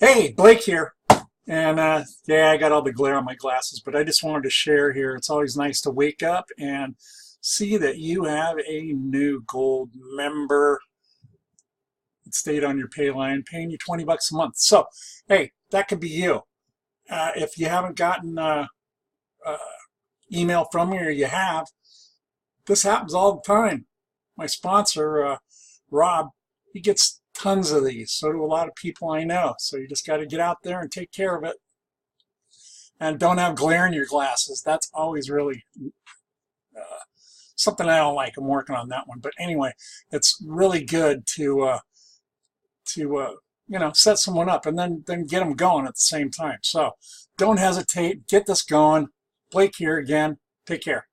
Hey, Blake here. And yeah, I got all the glare on my glasses, but I just wanted to share here. It's always nice to wake up and see that you have a new gold member that stayed on your pay line, paying you 20 bucks a month. So, hey, that could be you. If you haven't gotten uh, email from me, or you have, this happens all the time. My sponsor, Rob, he gets tons of these. So do a lot of people I know. So you just got to get out there and take care of it. And don't have glare in your glasses. That's always really something I don't like. I'm working on that one. But anyway, it's really good to set someone up and then get them going at the same time. So don't hesitate. Get this going. Blake here again. Take care.